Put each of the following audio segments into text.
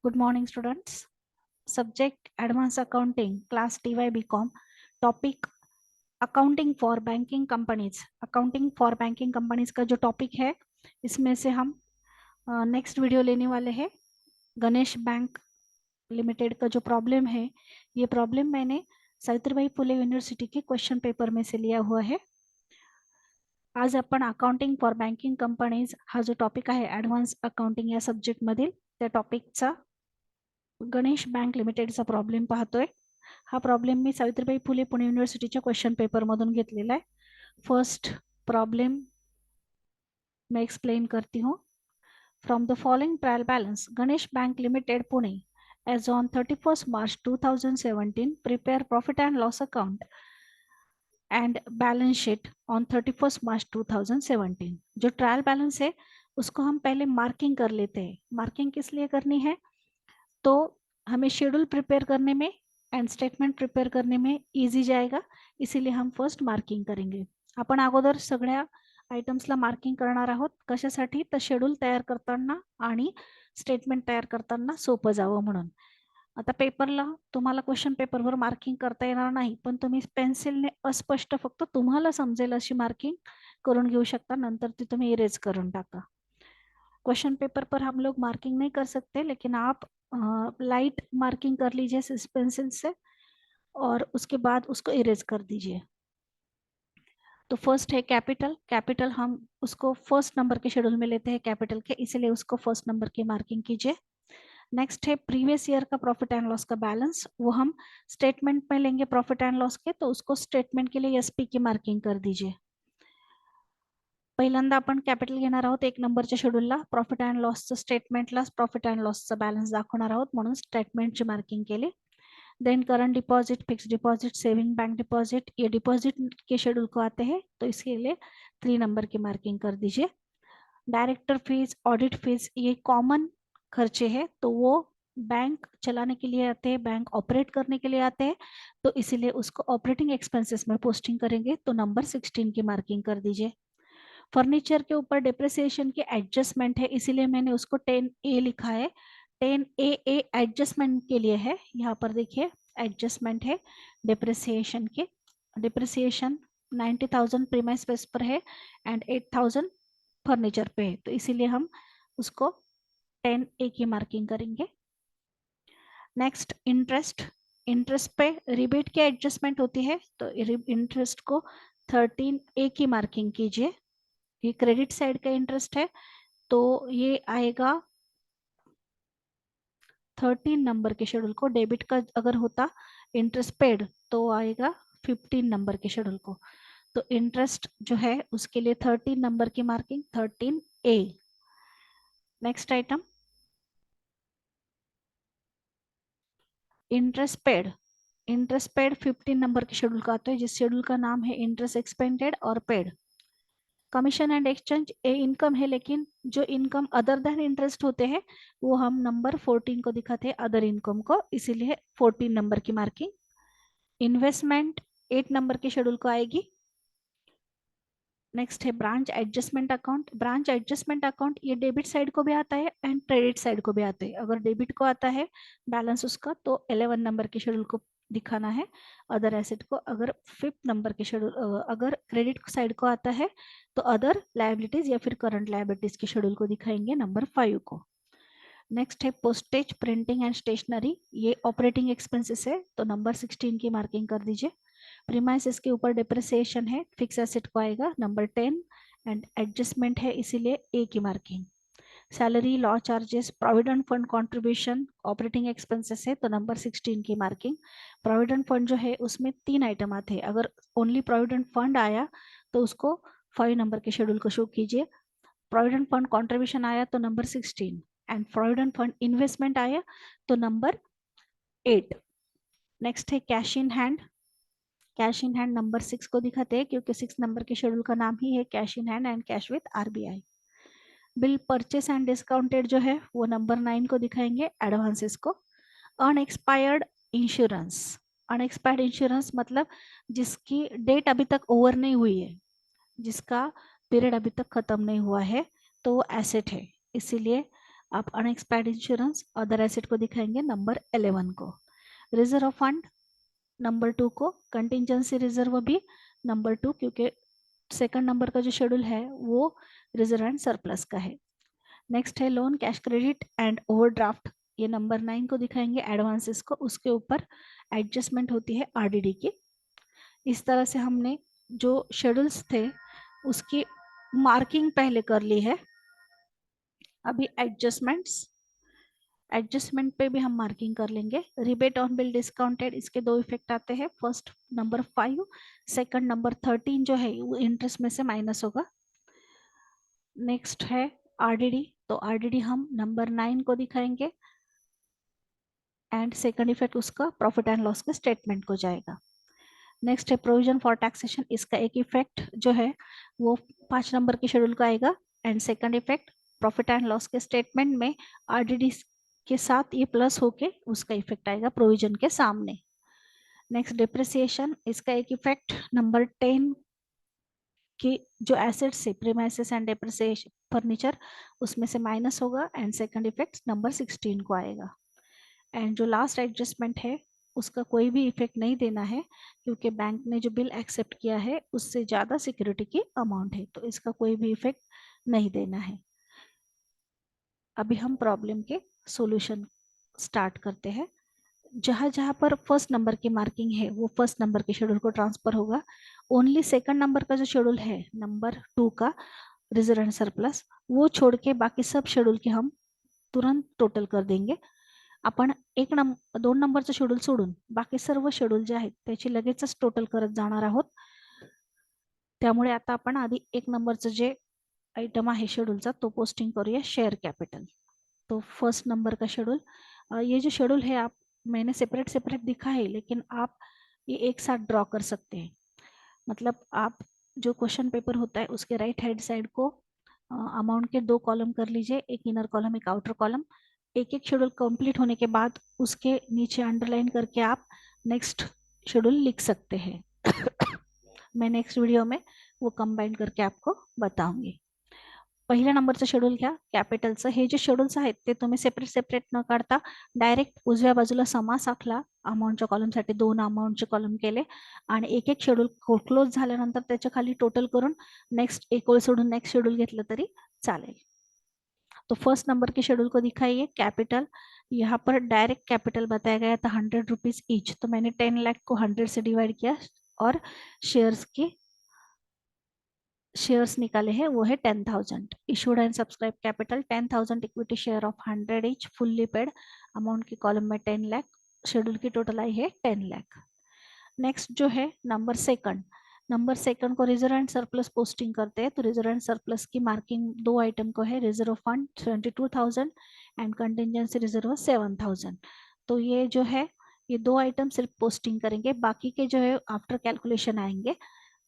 Good morning, students. Subject Advanced Accounting, Class TY BCom. Topic Accounting for Banking Companies. Accounting for Banking Companies का जो topic है इसमें से हम next video लेने वाले हैं। गणेश बैंक लिमिटेड का जो प्रॉब्लम है, ये प्रॉब्लम मैंने सावित्रीबाई फुले यूनिवर्सिटी के क्वेश्चन पेपर में से लिया हुआ है। आज आपण अकाउंटिंग फॉर बँकिंग कंपनीज हा जो टॉपिक आहे ॲडव्हान्स अकाउंटिंग या सब्जेक्ट मधील त्या टॉपिकचा गणेश बँक लिमिटेडचा प्रॉब्लेम पाहतोय। हा प्रॉब्लेम मी सावित्रीबाई फुले पुणे युनिव्हर्सिटीच्या क्वेश्चन पेपर मधून घेतलेला आहे। फर्स्ट प्रॉब्लेम मैं एक्सप्लेन करती हूँ। From the following trial balance Ganesh bank limited Pune as on 31st March 2017 prepare profit and loss account and balance sheet on 31st March 2017। जो ट्रायल बैलेंस है उसको हम पहले मार्किंग कर लेते हैं। मार्किंग किस लिए करनी है? तो हमें शेड्यूल प्रिपेयर करने में एंड स्टेटमेंट प्रिपेयर करने में इजी जाएगा, इसीलिए हम फर्स्ट मार्किंग करेंगे। आपण अगोदर सगळ्या आयटम्सला मार्किंग करणार आहोत। कशासाठी? तर शेड्यूल तयार करताना आणि स्टेटमेंट तयार करताना सोपं जावं म्हणून। आता पेपरला तुम्हाला क्वेश्चन पेपरवर मार्किंग करता येणार नाही, पण तुम्ही पेन्सिलने अस्पष्ट फक्त तुम्हाला समजेल अशी मार्किंग करून घेऊ शकता, नंतर ती तुम्ही इरेज करून टाका। क्वेश्चन पेपर पर हम लोग मार्किंग नहीं कर सकते, लेकिन आप लाइट मार्किंग कर लीजिए इस पेंसिल से और उसके बाद उसको इरेज कर दीजिए। तो फर्स्ट है कैपिटल। कैपिटल हम उसको फर्स्ट नंबर के शेड्यूल में लेते हैं कैपिटल के, इसीलिए उसको फर्स्ट नंबर की मार्किंग कीजिए। नेक्स्ट है प्रीवियस ईयर का प्रॉफिट एंड लॉस का बैलेंस, वो हम स्टेटमेंट में लेंगे प्रॉफिट एंड लॉस के, तो उसको स्टेटमेंट के लिए एसपी की मार्किंग कर दीजिए। पहिल्यांदा आपण कॅपिटल घेणार आहोत एक नंबरच्या शेड्यूलला, प्रॉफिट अँड लॉसचं स्टेटमेंटला प्रॉफिट अँड लॉसचा बॅलन्स दाखवणार आहोत म्हणून स्टेटमेंटची मार्किंग केली। Then current deposit, fix deposit, saving bank deposit, ये डिपॉजिट के शेड्यूल को आते हैं, तो इसके लिए 3 नंबर की मार्किंग कर दीजिए। डायरेक्टर फीस, ऑडिट फीस, ये कॉमन खर्चे हैं, तो वो बैंक चलाने के लिए आते हैं, बैंक ऑपरेट करने के लिए आते हैं, तो इसीलिए उसको ऑपरेटिंग एक्सपेंसेस में पोस्टिंग करेंगे, तो नंबर 16 की मार्किंग कर दीजिए। फर्नीचर के ऊपर डिप्रिसिएशन की एडजस्टमेंट है, इसीलिए मैंने उसको 10A लिखा है। 10A एडजस्टमेंट के लिए है, यहाँ पर देखिए एडजस्टमेंट है डिप्रिसिएशन के। डिप्रिसिएशन 90,000 प्रीमाइस स्पेस पर है एंड 8,000 फर्नीचर पे है, तो इसीलिए हम उसको 10A की मार्किंग करेंगे। Next interest. इंटरेस्ट पे रिबेट की एडजस्टमेंट होती है, तो इंटरेस्ट को 13A की मार्किंग कीजिए। ये क्रेडिट साइड का इंटरेस्ट है, तो ये आएगा 13 नंबर के शेड्यूल को। डेबिट का अगर होता इंटरेस्ट पेड तो आएगा 15 नंबर के शेड्यूल को, तो इंटरेस्ट जो है उसके लिए 13 नंबर की marking 13A। Next item interest paid. Interest paid 15 number के शेड्यूल का आता है, जिस शेड्यूल का नाम है इंटरेस्ट एक्सपेंडेड और paid. Commission and exchange A income है, लेकिन जो इनकम अदर देन इंटरेस्ट होते हैं वो हम नंबर 14 को दिखाते हैं अदर इनकम को, इसीलिए 14 नंबर की मार्किंग। इन्वेस्टमेंट 8 नंबर के शेड्यूल को आएगी। नेक्स्ट है branch adjustment account. Branch adjustment account ये डेबिट साइड को भी आता है एंड क्रेडिट साइड को भी आता है। अगर डेबिट को आता है बैलेंस उसका, तो 11 नंबर के शेड्यूल को दिखाना है अदर एसेट को। अगर 5th नंबर के शेड्यूल, अगर क्रेडिट साइड को आता है तो अदर लायबिलिटीज या फिर करंट लायबिलिटीज के शेड्यूल को दिखाएंगे नंबर 5 को। नेक्स्ट है पोस्टेज, प्रिंटिंग एंड स्टेशनरी, ये ऑपरेटिंग एक्सपेंसेस है, तो नंबर 16 की मार्किंग कर दीजिए। प्रीमाइसेस के ऊपर डिप्रिसिएशन है, फिक्स एसेट को आएगा नंबर 10 एंड एडजस्टमेंट है, इसीलिए ए की marking. Salary, law charges, provident fund contribution operating expenses है, तो नंबर 16 की मार्किंग। प्रोविडेंट फंड जो है उसमें 3 आइटम आते हैं, अगर ओनली प्रोविडेंट फंड आया तो उसको 5 नंबर के शेड्यूल को शो कीजिए। प्रोविडेंट फंड कंट्रीब्यूशन आया तो number 16 and provident fund investment आया तो नंबर 8। नेक्स्ट है cash in hand. Cash in hand number 6 को दिखाते हैं, क्योंकि 6 नंबर के शेड्यूल का नाम ही है cash in hand and cash with RBI. Bill purchase and discounted जो है वो नंबर 9 को दिखाएंगे एडवांसेस को। Unexpired insurance. अनएक्सपायर्ड इंश्योरेंस मतलब जिसकी डेट अभी तक ओवर नहीं हुई है, जिसका पीरियड अभी तक खत्म नहीं हुआ है, तो वो एसेट है, इसीलिए आप अनएक्सपायर्ड इंश्योरेंस अदर एसेट को दिखाएंगे नंबर 11 को, रिजर्व फंड नंबर 2 को, कंटिजेंसी रिजर्व भी नंबर 2, क्योंकि सेकंड नंबर का जो शेड्यूल है वो रिजर्व एंड सरप्लस का है। नेक्स्ट है loan, cash credit and overdraft, ये नंबर 9 को दिखाएंगे एडवांसेस को, उसके ऊपर एडजस्टमेंट होती है आरडीडी की। इस तरह से हमने जो शेड्यूल्स थे उसकी मार्किंग पहले कर ली है। अभी एडजस्टमेंट पे भी हम मार्किंग कर लेंगे। रिबेट ऑन बिल डिस्काउंटेड, इसके दो इफेक्ट आते हैं, फर्स्ट नंबर 5, सेकंड नंबर 13 जो है वो इंटरेस्ट में से माइनस होगा। नेक्स्ट है आरडीडी, तो आरडीडी हम नंबर 9 को दिखाएंगे एंड सेकंड इफेक्ट उसका प्रॉफिट एंड लॉस के स्टेटमेंट को जाएगा। नेक्स्ट है प्रोविजन फॉर टैक्सेशन, इसका एक इफेक्ट जो है वो 5 नंबर के शेड्यूल का आएगा and second effect profit and loss के स्टेटमेंट में आरडीडी के साथ ये प्लस होके उसका इफेक्ट आएगा प्रोविजन के सामने। नेक्स्ट डिप्रिसिएशन, इसका एक इफेक्ट नंबर 10 की जो एसेट्स है प्रीमाइसेस एंड डिप्रिसिएशन फर्नीचर उसमें से माइनस होगा एंड सेकंड इफेक्ट नंबर 16 को आएगा। एंड जो लास्ट एडजस्टमेंट है उसका कोई भी इफेक्ट नहीं देना है, क्योंकि बैंक ने जो बिल एक्सेप्ट किया है उससे ज़्यादा सिक्योरिटी की अमाउंट है, तो इसका कोई भी इफेक्ट नहीं देना है। अभी हम प्रॉब्लम के सॉल्यूशन स्टार्ट करते हैं। जहाँ जहाँ पर फर्स्ट नंबर की मार्किंग है वो फर्स्ट नंबर के शेड्यूल को ट्रांसफर होगा। ओनली सेकंड नंबर का जो शेड्यूल है नंबर 2 का रिजर्व एंड सरप्लस, वो छोड़ के बाकी सब शेड्यूल के हम तुरंत टोटल कर देंगे। आपण 2 नंबरचं शेड्यूल सोडून बाकी सर्व शेड्यूल जे आहेत त्याची लगेचच टोटल करत जाणार आहोत। त्यामुळे आता आपण आधी 1 नंबरचं जे आइटम आहे शेड्यूलचा तो पोस्टिंग करूया, शेयर कैपिटल। तो फर्स्ट नंबर का शेड्यूल, ये जो शेड्यूल है आप मैंने सेपरेट सेपरेट दिखा है, लेकिन आप ये एक साथ ड्रॉ कर सकते हैं। मतलब आप जो क्वेश्चन पेपर होता है उसके राइट हैंड साइड को अमाउंट के 2 कॉलम कर लीजिए, एक इनर कॉलम एक आउटर कॉलम। एक एक शेड्यूल कंप्लीट होने के बाद उसके नीचे अंडरलाइन करके आप नेक्स्ट शेड्यूल लिख सकते हैं। मैं नेक्स्ट वीडियो में वो कंबाइन करके आपको बताऊंगी। पहिल्या नंबरचं शेड्यूल घ्या कॅपिटलचं। हे जे शेड्यूल्स आहेत ते तुम्ही सेपरेट सेपरेट न काढता डायरेक्ट उजव्या बाजूला समास आखला, अमाऊंटच्या कॉलमसाठी 2 अमाऊंटचे कॉलम केले आणि एक एक शेड्यूल क्लोज झाल्यानंतर त्याच्या खाली टोटल करून नेक्स्ट एक ओळ सोडून नेक्स्ट शेड्यूल घेतलं तरी चालेल। तो फर्स्ट नंबर के शेड्यूल को दिखाइए कैपिटल। यहाँ पर डायरेक्ट कैपिटल बताया गया था 100 रुपीज ईच, तो मैंने 10 लाख को 100 से डिवाइड किया और शेयर्स निकाले हैं वो है 10,000। Issued and subscribe capital 10,000, equity share of 100 each, fully paid, amount की कॉलम में 10 लाख, शेड्यूल की टोटल आई है 10 लाख। नेक्स्ट जो है नंबर सेकंड को रिजर्व एंड सरप्लस पोस्टिंग करते हैं, तो रिजर्व एंड सरप्लस की मार्किंग 2 आइटम को है, reserve fund 22,000 and contingency reserve 7,000। तो ये जो है ये 2 आइटम सिर्फ पोस्टिंग करेंगे, बाकी के जो है आफ्टर कैलकुलेशन आएंगे।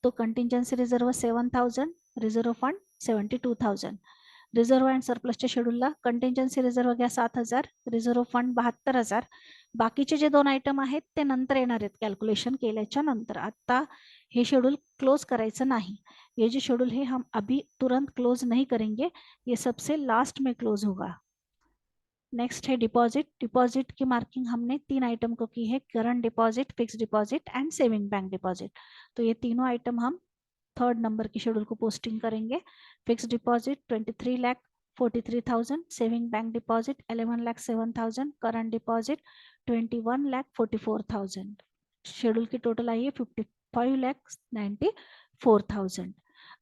तो contingency reserve 7,000, reserve fund 72,000। Reserve and सरप्लसच्या शेड्यूलला कंटिजेंसी रिजर्व घ्या 7,000, रिजर्व फंड 72,000। बाकीचे जे 2 आइटम आहेत ते नंतर येणार आहेत कॅल्क्युलेशन केल्याच्या नंतर। आता हे शेड्यूल क्लोज करायचं नहीं, ये जो शेड्यूल है हम अभी तुरंत क्लोज नहीं करेंगे, ये सबसे लास्ट में क्लोज होगा। नेक्स्ट है डिपॉजिट। डिपॉजिट की मार्किंग हमने 3 आइटम को की है, current deposit, fix deposit and saving bank deposit. तो ये तीनों आइटम हम थर्ड नंबर के शेड्यूल को पोस्टिंग करेंगे। Fix deposit 23,43,000, saving bank deposit 11,07,000, current deposit 21,44,000। Schedule की टोटल आई है 55,94,000।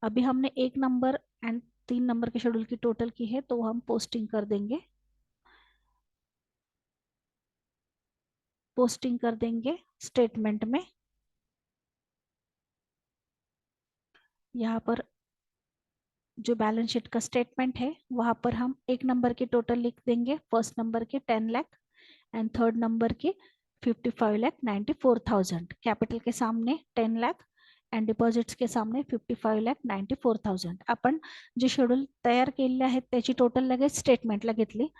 अभी हमने 1 नंबर एंड 3 नंबर के शेड्यूल की टोटल की है, तो हम पोस्टिंग कर देंगे स्टेटमेंट में। यहाँ पर जो बैलेंस शीट का स्टेटमेंट है वहां पर हम 1 नंबर की टोटल लिख देंगे, फर्स्ट नंबर के 10 लाख एंड थर्ड नंबर की 55,94,000। कैपिटल के सामने 10 लाख एंड डिपॉजिट्स के सामने 55,94,000। आपण जे शेड्यूल तयार केलेले आहेत त्याची टोटल लगेच स्टेटमेंटला घेतली।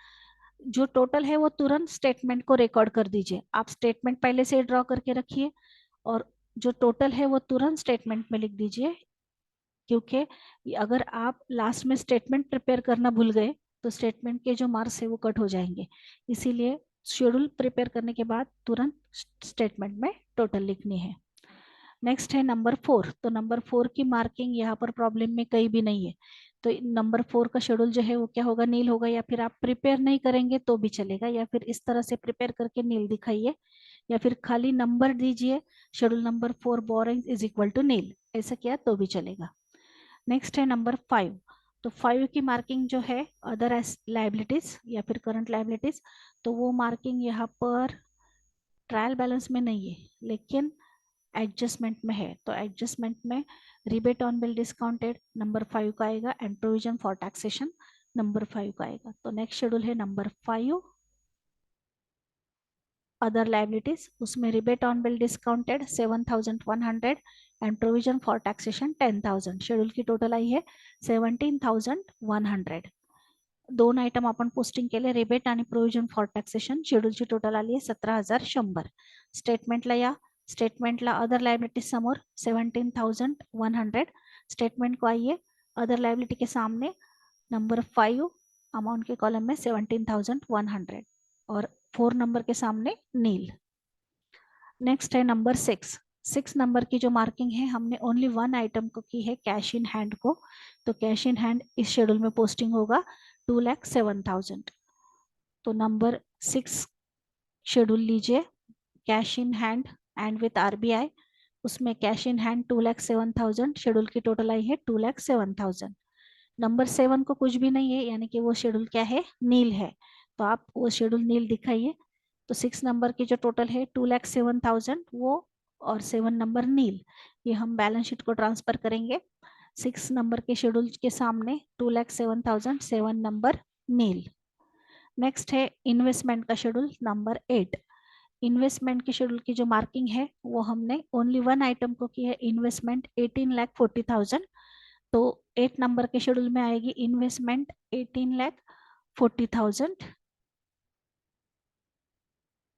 जो टोटल है वो तुरंत स्टेटमेंट को रिकॉर्ड कर दीजिए। आप स्टेटमेंट पहले से ड्रॉ करके रखिए और जो टोटल है वो तुरंत स्टेटमेंट में लिख दीजिए, क्योंकि अगर आप लास्ट में स्टेटमेंट प्रिपेयर करना भूल गए तो स्टेटमेंट के जो मार्क्स है वो कट हो जाएंगे। इसीलिए शेड्यूल प्रिपेयर करने के बाद तुरंत स्टेटमेंट में टोटल लिखनी है। नेक्स्ट है नंबर 4। तो नंबर 4 की मार्किंग यहाँ पर प्रॉब्लम में कहीं भी नहीं है। तो नंबर 4 का शेड्यूल जो है वो क्या होगा, नील होगा, या फिर आप प्रिपेयर नहीं करेंगे तो भी चलेगा, या फिर इस तरह से प्रिपेयर करके नील दिखाइए, या फिर खाली नंबर दीजिए schedule number 4 borrowing is equal to nil, ऐसा किया तो भी चलेगा। नेक्स्ट है नंबर 5। तो 5 की मार्किंग जो है अदर लाइबिलिटीज या फिर करंट लाइबिलिटीज, तो वो मार्किंग यहाँ पर ट्रायल बैलेंस में नहीं है लेकिन एडजस्टमेंट में है। तो एडजस्टमेंट में rebate on bill discounted number 5 का आएगा and provision for taxation number 5 का आएगा। तो नेक्स्ट शेड्यूल है नंबर 5 अदर लाइबिलिटीज, उसमें rebate on bill discounted 7,100 and provision for taxation 10,000। Schedule की टोटल आई है 17,100। दोन आयटम आपण पोस्टिंग केले, रिबेट आणि प्रोविजन फॉर टॅक्सेशन, शेड्यूलची टोटल आली आहे 17,100। स्टेटमेंटला या, स्टेटमेंटला अदर लाइबिलिटी समोर 17,100, स्टेटमेंट को आइए अदर लाइबिलिटी के सामने नंबर 5 अमाउंट के कॉलम में 17,100 और 4 नंबर के सामने नील। नेक्स्ट है नंबर 6। 6 नंबर की जो मार्किंग है हमने ओनली वन आइटम को की है, कैश इन हैंड को। तो कैश इन हैंड इस शेड्यूल में पोस्टिंग होगा 2,07,000। तो नंबर 6 शेड्यूल लीजिए cash in hand and with RBI, उसमें कैश इन हैंड 2,07,000, शेड्यूल की टोटल आई है 2,07,000। नंबर 7 को कुछ भी नहीं है यानी कि वो शेड्यूल क्या है, नील है, तो आप वो शेड्यूल नील दिखाइए। तो 6 नंबर की जो टोटल है 2,07,000 वो, और 7 नंबर नील, ये हम बैलेंस शीट को ट्रांसफर करेंगे। 6 नंबर के शेड्यूल के सामने 2,07,000, 7 नंबर नील। नेक्स्ट है इन्वेस्टमेंट का शेड्यूल नंबर 8। इन्वेस्टमेंट के शेड्यूल की जो मार्किंग है वो हमने ओनली वन आइटम को की है, इन्वेस्टमेंट 18,40,000। तो 8 नंबर के शेड्यूल में आएगी इन्वेस्टमेंट 18,40,000,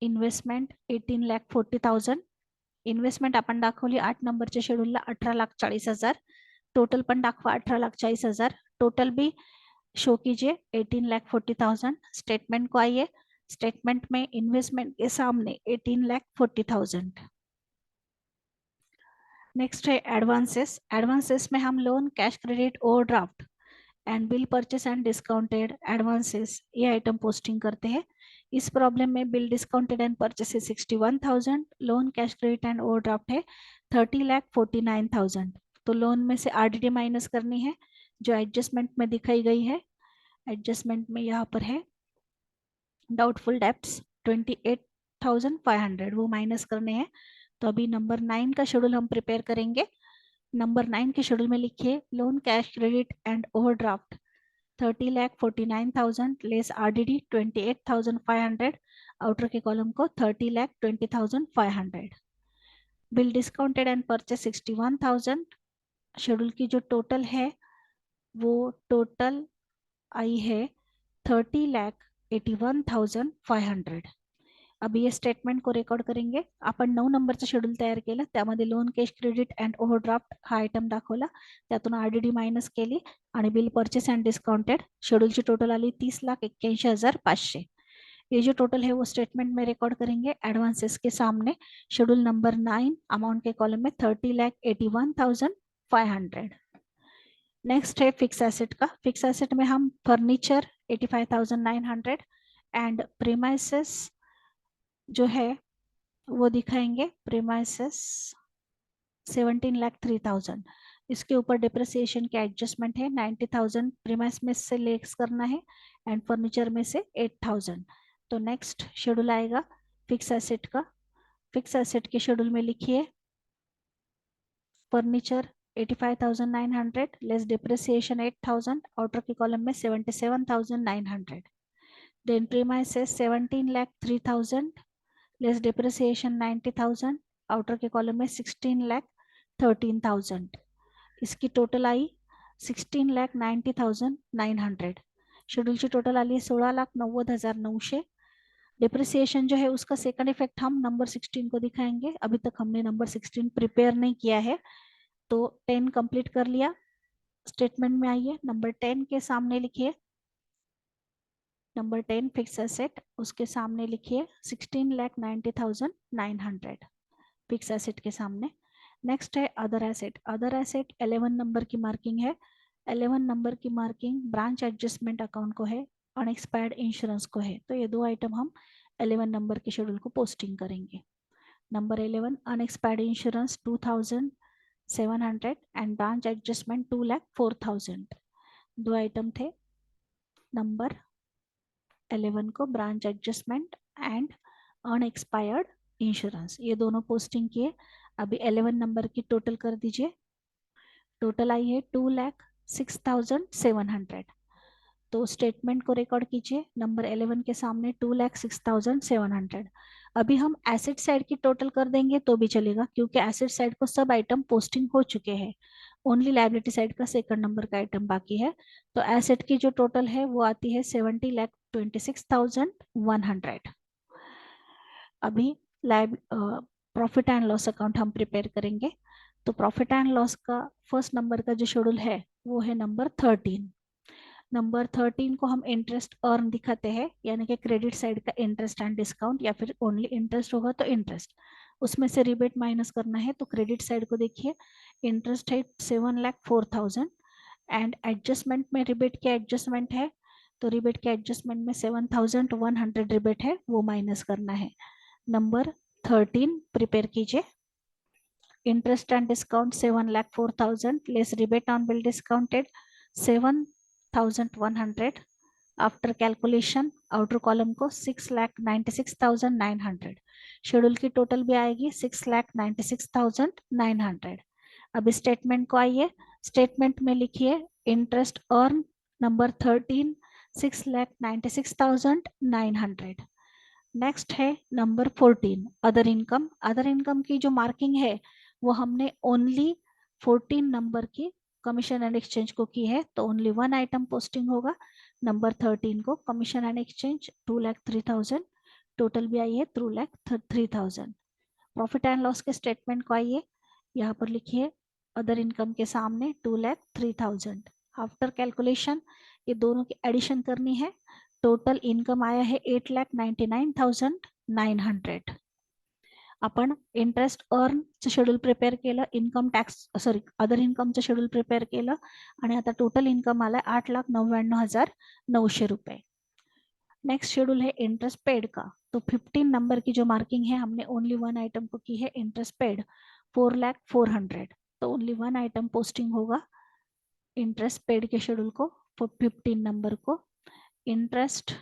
इन्वेस्टमेंट 18,40,000। इन्व्हेस्टमेंट आपण दाखवली 8 नंबरच्या शेड्यूलला 18,40,000, टोटल पण दाखवा 18,40,000, टोटल भी शो कीजिए 18,40,000। स्टेटमेंट को आइए, स्टेटमेंट में इन्वेस्टमेंट के सामने 18,40,000। नेक्स्ट है एडवांसेस। एडवांसेस में हम loan, cash credit, overdraft and bill purchase and discounted advances ये आइटम पोस्टिंग करते हैं। इस प्रॉब्लम में bill discounted and purchase 61,000, loan, cash credit and overdraft है 30,49,000। तो लोन में से आरडीडी माइनस करनी है जो एडजस्टमेंट में दिखाई गई है। एडजस्टमेंट में यहाँ पर है डाउटफुल डेप्ट्स 28,500, वो माइनस करने हैं। तो अभी नंबर 9 का शेड्यूल हम प्रिपेयर करेंगे। नंबर 9 के शेड्यूल में लिखिए loan, cash credit and overdraft 30,49,000 less RDD 28,500, outer के कॉलम को 30,20,500। Bill discounted and purchase 61,000, schedule की जो टोटल है वो टोटल आई है 30,81,500। अभी ये स्टेटमेंट को रेकॉर्ड करेंगे। आपण 9 नंबरचं शेड्यूल तयार केलं, त्यामध्ये loan, cash credit and overdraft हा आयटम दाखवला, त्यातून आरडीडी मायनस केली आणि बिल परचेस अँड डिस्काउंटेड शेड्यूलची टोटल आली 30,81,500। ये जो टोटल है वो स्टेटमेंट में रिकॉर्ड करेंगे एडवांसेस के सामने शेड्यूल नंबर 9 अमाउंट के कॉलम में 30,81,500। नेक्स्ट है फिक्स एसेट का। फिक्स एसेट में हम फर्नीचर 85,900 एंड प्रीमाइसेस जो है वो दिखाएंगे, प्रीमाइसेस 17,03,000। इसके ऊपर डिप्रिसिएशन के एडजस्टमेंट है 90,000 प्रीमाइस में से लेस करना है एंड फर्नीचर में से 8,000। तो नेक्स्ट शेड्यूल आएगा फिक्स एसेट का। फिक्स एसेट के शेड्यूल में लिखिए फर्नीचर 85,900 लेस डिप्रिसिएशन 8,000, आउटर के कॉलम में 77,900। Then premises 17,03,000 less depreciation 90,000, outer के कॉलम में 16,13,000। इसकी टोटल आई 16,90,900। शेड्यूल की टोटल आली 16,90,900। डिप्रिसिएशन जो है उसका सेकंड इफेक्ट हम नंबर 16 को दिखाएंगे। अभी तक हमने नंबर 16 प्रिपेयर नहीं किया है, तो 10 कंप्लीट कर लिया। स्टेटमेंट में आइए, नंबर 10 के सामने लिखिए नंबर 10 फिक्स एसेट, उसके सामने लिखिए 16,90,900 फिक्स एसेट के सामने। नेक्स्ट है other asset, other asset 11 number की मार्किंग है। 11 नंबर की मार्किंग ब्रांच एडजस्टमेंट अकाउंट को है, अनएक्सपायर्ड इंश्योरेंस को है। तो ये दो आइटम हम 11 नंबर के शेड्यूल को पोस्टिंग करेंगे। Number 11 unexpired insurance 2,700 and branch adjustment 2,04,000। दो आइटम थे। नंबर 11 को branch adjustment and unexpired insurance, ये दोनों पोस्टिंग किए। अभी 11 नंबर की टोटल कर दीजिए। टोटल आई है 2,06,700। तो स्टेटमेंट को रिकॉर्ड कीजिए, नंबर 11 के सामने 2,06,700। अभी हम एसेट साइड की टोटल कर देंगे तो भी चलेगा, क्योंकि एसेट साइड को सब आइटम पोस्टिंग हो चुके हैं। ओनली लायबिलिटी साइड का सेकंड नंबर का आइटम बाकी है। तो एसेट की जो टोटल है वो आती है 70,26,100। अभी लाइब प्रॉफिट एंड लॉस अकाउंट हम प्रिपेयर करेंगे। तो प्रॉफिट एंड लॉस का फर्स्ट नंबर का जो शेड्यूल है वो है नंबर 13। नंबर 13 को हम इंटरेस्ट अर्न दिखाते हैं, यानी कि क्रेडिट साइड का इंटरेस्ट एंड डिस्काउंट, या फिर ओनली इंटरेस्ट होगा तो इंटरेस्ट, उसमें से रिबेट माइनस करना है। तो क्रेडिट साइड को देखिए, इंटरेस्ट है 7,04,000 एंड एडजस्टमेंट में रिबेट के एडजस्टमेंट है, तो रिबेट के एडजस्टमेंट में 7,100 रिबेट है, वो माइनस करना है। नंबर 13 प्रिपेयर कीजिए। Interest and discount 7,04,000 less rebate on bill discounted 7,100। After calculation outer column को 6,96,900। शेड्यूल की टोटल भी आएगी 6,96,900। अब स्टेटमेंट को आइए, स्टेटमेंट में लिखिए इंटरेस्ट अर्न नंबर 13 6,96,900। नेक्स्ट है number 14 other income. Other income की जो मार्किंग है वो हमने ओनली 14 नंबर की कमीशन एंड एक्सचेंज को की है, तो ओनली वन आइटम पोस्टिंग होगा। नंबर 13 को कमीशन एंड एक्सचेंज 2,03,000, टोटल भी आई है 2,03,000। प्रॉफिट एंड लॉस के स्टेटमेंट को आइए, यहाँ पर लिखिए अदर इनकम के सामने 2,03,000। आफ्टर कैलकुलेशन ये दोनों की एडिशन करनी है, टोटल इनकम आया है 8,99,900। आपण इंटरेस्ट अर्नचं शेड्यूल प्रिपेअर केलं, इन्कम टॅक्स सॉरी अदर इन्कमचं शेड्यूल प्रिपेअर केलं आणि आता टोटल इन्कम आला 8,99,900 रुपये। नेक्स्ट शेड्यूल है इंटरेस्ट पेड का। तो 15 नंबर की जो मार्किंग है हमने ओनली वन आइटम को की है इंटरेस्ट पेड 4,04,000। तो ओनली वन आइटम पोस्टिंग होगा इंटरेस्ट पेड के शेड्यूल को 15 नंबर को। इंटरेस्ट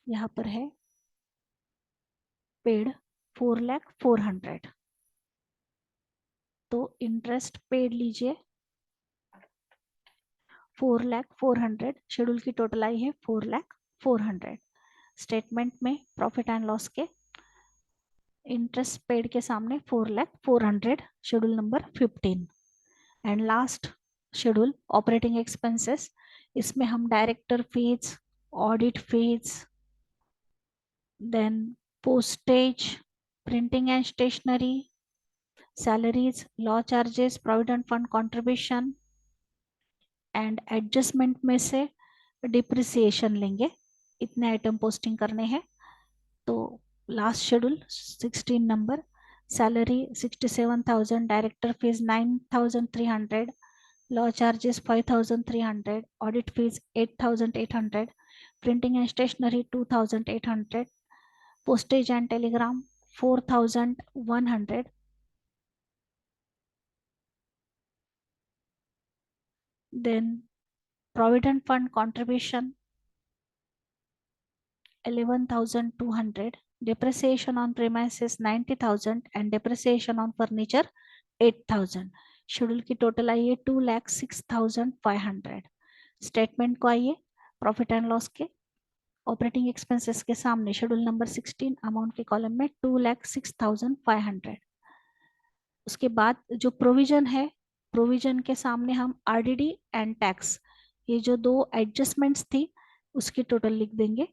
यहाँ पर है पेड 4,04,000, तो इंटरेस्ट पेड लीजिए 4,04,000। शेड्यूल की टोटल आई है 4,04,000। स्टेटमेंट में प्रॉफिट एंड लॉस के इंटरेस्ट पेड के सामने 4,04,000 schedule number 15। And last schedule operating expenses, इसमें हम director fees, audit fees, then postage, printing and stationery, salaries, law charges, provident fund contribution and adjustment में से depreciation लेंगे। इतने आइटम पोस्टिंग करने हैं। तो last schedule 16 number salary 67,000, director fees 9,300, law charges 5,300, audit fees 8,800, printing and stationery 2,800, postage and telegram 4,100, then provident fund contribution 11,200, depreciation on premises 90,000 and depreciation on furniture 8,000। Schedule की total I है 2,06,500। Statement को आइए, profit and loss के operating expenses के सामने schedule number 16 amount के column में 2,06,500। उसके बाद जो प्रोविजन है, प्रोविजन के सामने हम आरडीडी एंड टैक्स, ये जो दो एडजस्टमेंट्स थी उसकी टोटल लिख देंगे।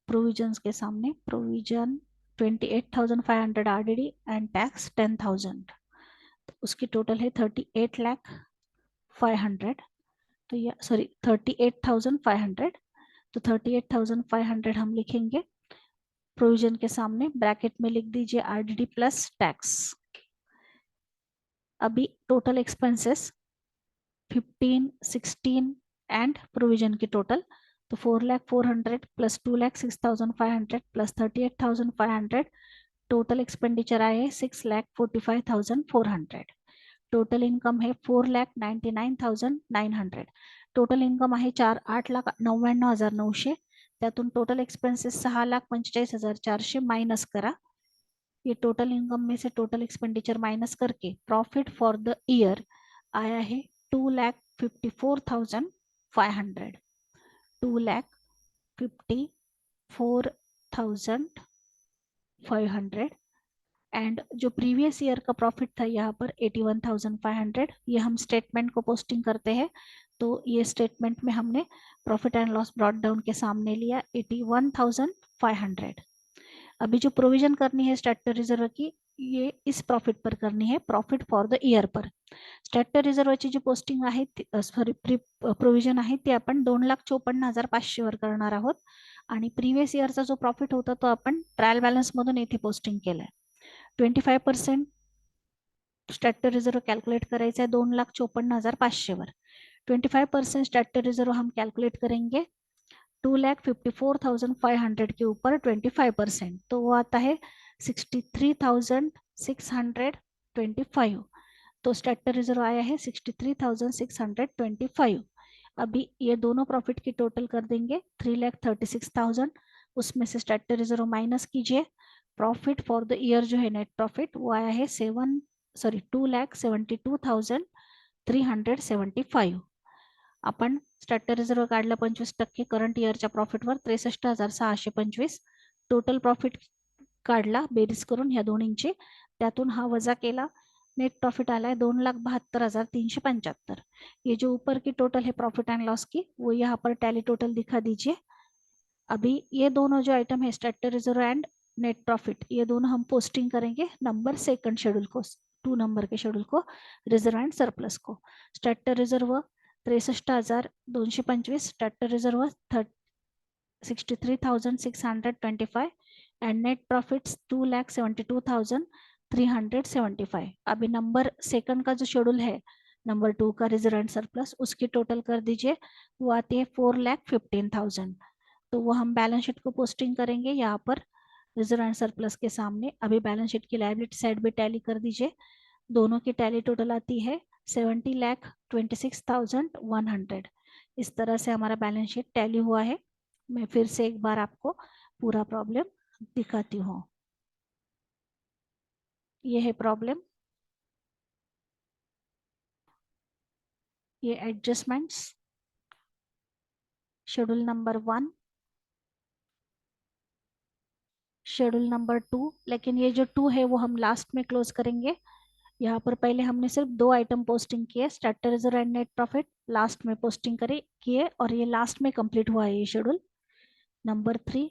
प्रोविजंस के सामने प्रोविजन 28,500 आरडीडी एंड टैक्स 10,000, तो उसकी टोटल है 38,500। तो ये सॉरी 38,500। तो 38,500 हम लिखेंगे प्रोविजन के सामने, ब्रैकेट में लिख दीजिए आरडीडी प्लस टैक्स। अभी टोटल एक्सपेंसेस 15, 16 एंड प्रोविजन की टोटल, तो 4,04,000 प्लस 2,06,500 प्लस 38,500, टोटल एक्सपेंडिचर आए हैं 6,45,400। टोटल इनकम है 4,99,900। टोटल इनकम आहे 8,99,900, त्यातून टोटल एक्सपेंसेस 6,45,400 माइनस करा। ये टोटल इनकम में से टोटल एक्सपेंडिचर माइनस करके प्रॉफिट फॉर द ईयर आया है 2,54,500। 2,54,500 एंड जो प्रीवियस ईयर का प्रॉफिट था यहाँ पर 81,500। ये हम स्टेटमेंट को पोस्टिंग करते हैं, तो ये स्टेटमेंट में हमने profit and loss brought down के सामने लिया 81,500। अभी जो प्रोविजन करनी है स्टैट्यूटरी रिजर्व की, ये इस प्रॉफिट पर करनी है, profit for the year per. Statutory रिझर्वची ji posting आहे, सॉरी प्रोव्हिजन आहे, ती आपण 2,54,500 वर करणार आहोत आणि प्रिव्हियस इयरचा जो प्रॉफिट होता तो आपण ट्रायल बॅलन्स मधून येथे पोस्टिंग केलाय। 25% स्टॅट्युटरी रिझर्व कॅल्कुलेट करायचा है 2,54,500 वर। 25% स्टैट्यूटरी रिजर्व हम कैलकुलेट करेंगे 2,54,500 के ऊपर 25%, तो वो आता है 63,625। तो स्टैट्यूटरी रिजर्व आया है 63,625। अभी ये दोनों प्रॉफिट की टोटल कर देंगे 3,36,000, उसमें से स्टैट्यूटरी रिजर्व माइनस कीजिए। प्रॉफिट फॉर द ईयर जो है नेट प्रॉफिट वो आया है 2,72,375। आपण स्टॅट्युटरी रिजर्व काढला 25% करंट इयरच्या प्रॉफिटवर 63,625। टोटल प्रॉफिट काढला बेरीज करून ह्या दोन्हींची, त्यातून हा वजा केला, नेट प्रॉफिट आला है 2,72,375। ये जो ऊपर की टोटल है प्रॉफिट एंड लॉस की, वो यहाँ पर टैली टोटल दिखा दीजिए। अभी ये दोनों जो आइटम है स्टैट्युटरी रिजर्व एंड नेट प्रॉफिट, ये दोनों हम पोस्टिंग करेंगे नंबर सेकंड शेड्यूल को, 2 नंबर के शेड्यूल को, रिजर्व एंड सरप्लस को। Statutory reserve 63,225, statutory reserve 63,625 and net profits 2,72,375। अभी नंबर सेकंड का जो शेड्यूल है नंबर 2 का रिजर्व एंड सरप्लस, उसकी टोटल कर दीजिए, वो आती है 4,15,000। तो वो हम बैलेंस शीट को पोस्टिंग करेंगे यहाँ पर रिजर्व एंड सरप्लस के सामने। अभी बैलेंस शीट की लायबिलिटी साइड भी टैली कर दीजिए, दोनों की टैली टोटल आती है 70,26,100। इस तरह से हमारा बैलेंस शीट टैली हुआ है। मैं फिर से एक बार आपको पूरा प्रॉब्लम दिखाती हूँ। ये है प्रॉब्लम, ये adjustments, schedule number 1, schedule number 2, लेकिन ये जो 2 है वो हम लास्ट में क्लोज करेंगे। यहाँ पर पहले हमने सिर्फ 2 आइटम पोस्टिंग किए, statutory reserve and net profit last में पोस्टिंग करे किए, और ये लास्ट में कंप्लीट हुआ है ये schedule number 3,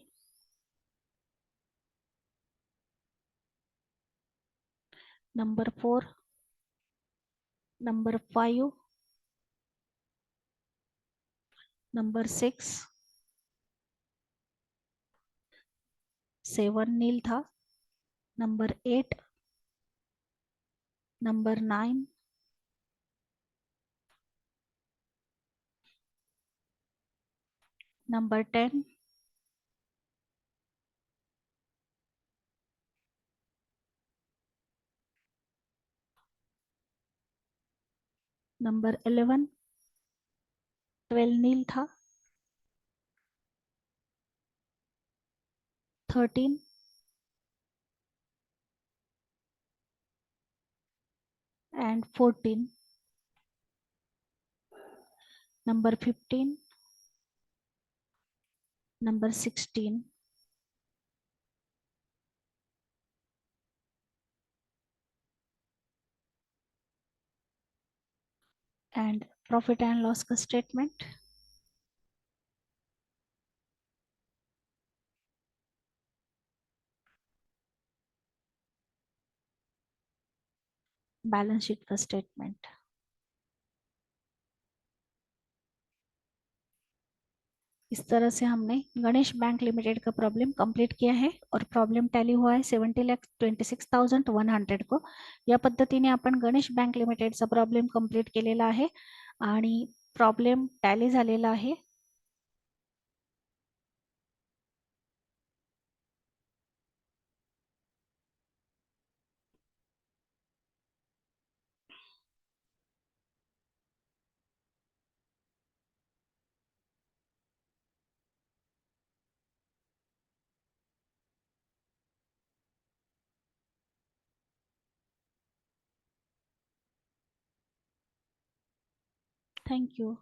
number 4, number 5, number 6, 7 नील था, नंबर 8, नंबर 9, नंबर 10, नंबर 11, 12 नील था, 13, and 14, number 15, number 16, and profit and loss का स्टेटमेंट। बैलेंस शीट का स्टेटमेंट। इस तरह से हमने गणेश बैंक लिमिटेड का प्रॉब्लम कंप्लीट किया है और प्रॉब्लम टॅली हुआ है 70,26,100 को. या पद्धतीने आपण गणेश बँक लिमिटेडचा प्रॉब्लेम कंप्लीट केलेला आहे आणि प्रॉब्लेम टॅली झालेला आहे. Thank you.